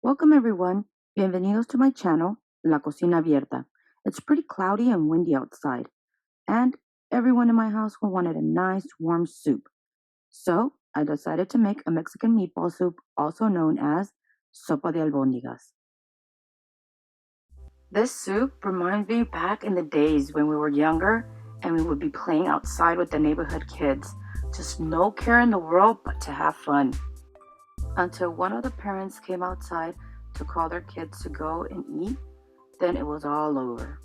Welcome everyone. Bienvenidos to my channel, La Cocina Abierta. It's pretty cloudy and windy outside, and everyone in my household wanted a nice warm soup. So I decided to make a Mexican meatball soup, also known as Sopa de Albondigas. This soup reminds me back in the days when we were younger and we would be playing outside with the neighborhood kids. Just no care in the world but to have fun. Until one of the parents came outside to call their kids to go and eat, then it was all over.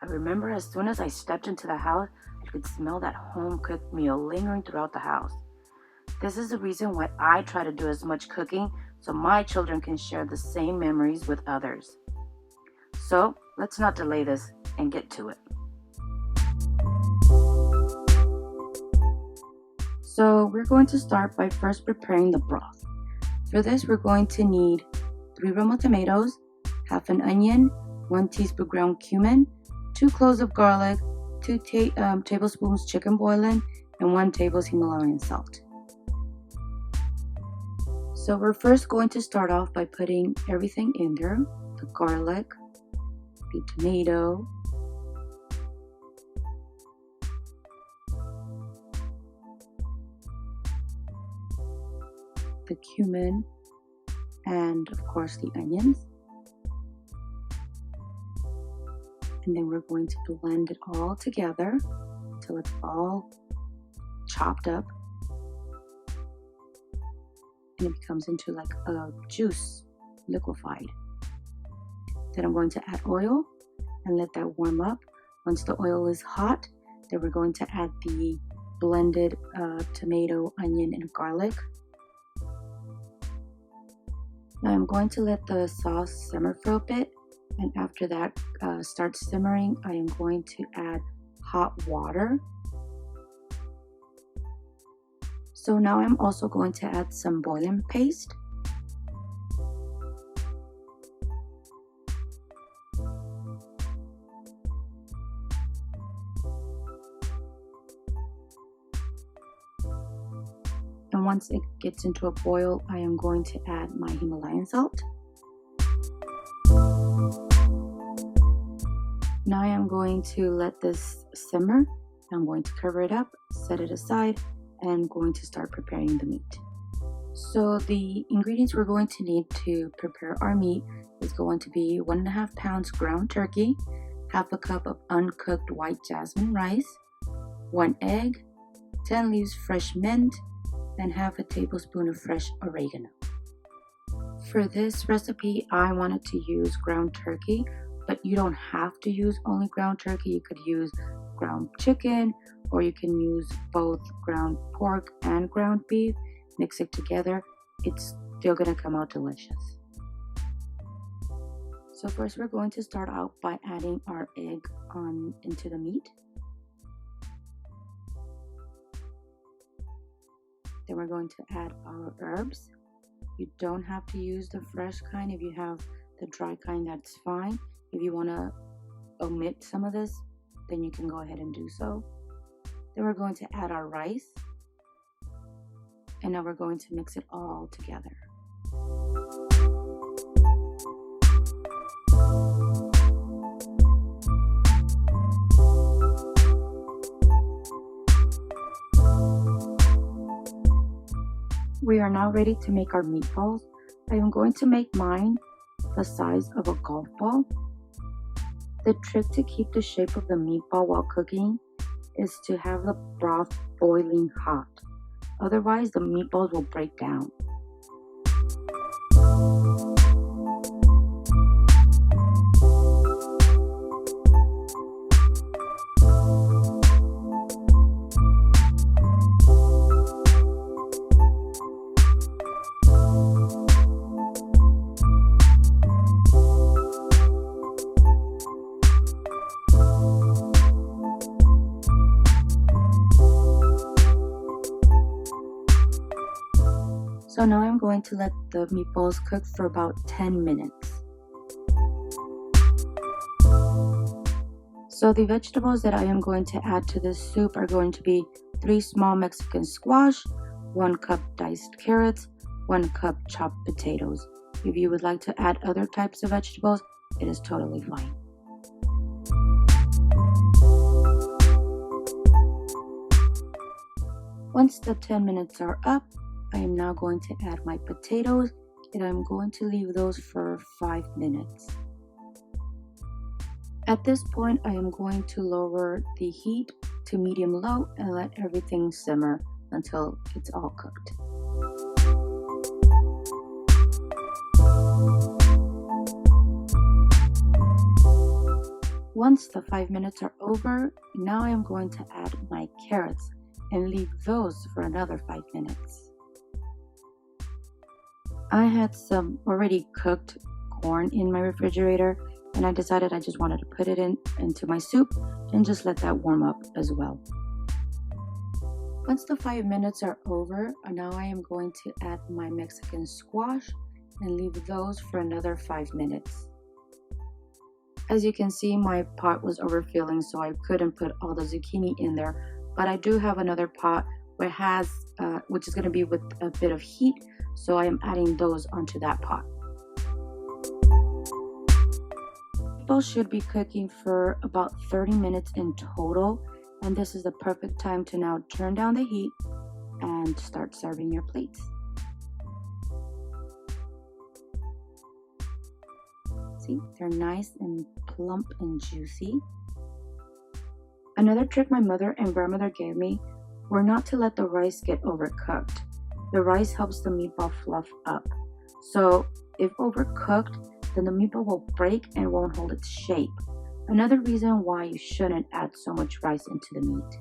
I remember as soon as I stepped into the house, I could smell that home-cooked meal lingering throughout the house. This is the reason why I try to do as much cooking so my children can share the same memories with others. So let's not delay this and get to it. So we're going to start by first preparing the broth. For this, we're going to need 3 Roma tomatoes, half an onion, 1 teaspoon ground cumin, 2 cloves of garlic, 2 tablespoons chicken bouillon, and 1 tablespoon Himalayan salt. So we're first going to start off by putting everything in there: the garlic, the tomato, the cumin, and of course the onions. And then we're going to blend it all together until it's all chopped up and it becomes into like a juice, liquefied. Then I'm going to add oil and let that warm up. Once the oil is hot, then we're going to add the blended tomato, onion, and garlic. Now I'm going to let the sauce simmer for a bit, and after that starts simmering, I am going to add hot water. So now I'm also going to add some bouillon paste. And once it gets into a boil, I am going to add my Himalayan salt. Now I am going to let this simmer. I'm going to cover it up, set it aside, and I'm going to start preparing the meat. So the ingredients we're going to need to prepare our meat is going to be 1.5 pounds ground turkey, half a cup of uncooked white jasmine rice, 1 egg, 10 leaves fresh mint, and half a tablespoon of fresh oregano. For this recipe, I wanted to use ground turkey, but you don't have to use only ground turkey. You could use ground chicken, or you can use both ground pork and ground beef. Mix it together. It's still gonna come out delicious. So first we're going to start out by adding our egg into the meat. Then we're going to add our herbs. You don't have to use the fresh kind. If you have the dry kind, that's fine. If you want to omit some of this, then you can go ahead and do so. Then we're going to add our rice. And now we're going to mix it all together. We are now ready to make our meatballs. I am going to make mine the size of a golf ball. The trick to keep the shape of the meatball while cooking is to have the broth boiling hot. Otherwise, the meatballs will break down. So now I'm going to let the meatballs cook for about 10 minutes. So the vegetables that I am going to add to this soup are going to be 3 small Mexican squash, 1 cup diced carrots, 1 cup chopped potatoes. If you would like to add other types of vegetables, it is totally fine. Once the 10 minutes are up, I am now going to add my potatoes, and I'm going to leave those for 5 minutes. At this point, I am going to lower the heat to medium-low and let everything simmer until it's all cooked. Once the 5 minutes are over, now I am going to add my carrots and leave those for another 5 minutes. I had some already cooked corn in my refrigerator, and I decided I just wanted to put it into my soup and just let that warm up as well. Once the 5 minutes are over, now I am going to add my Mexican squash and leave those for another 5 minutes. As you can see, my pot was overfilling, so I couldn't put all the zucchini in there, but I do have another pot which is going to be with a bit of heat, so I am adding those onto that pot. Meatballs should be cooking for about 30 minutes in total, and this is the perfect time to now turn down the heat and start serving your plates. See, they're nice and plump and juicy. Another trick my mother and grandmother gave me were not to let the rice get overcooked. The rice helps the meatball fluff up. So if overcooked, then the meatball will break and won't hold its shape. Another reason why you shouldn't add so much rice into the meat.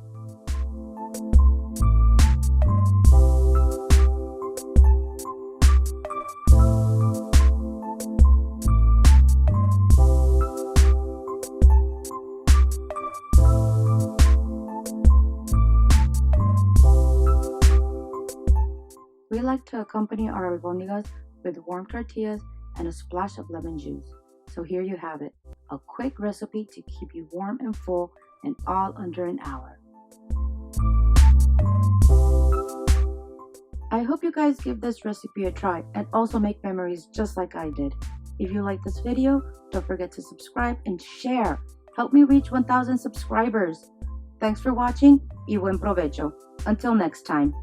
We like to accompany our albondigas with warm tortillas and a splash of lemon juice. So here you have it, a quick recipe to keep you warm and full and all under an hour. I hope you guys give this recipe a try and also make memories just like I did. If you like this video, don't forget to subscribe and share. Help me reach 1,000 subscribers. Thanks for watching y buen provecho. Until next time.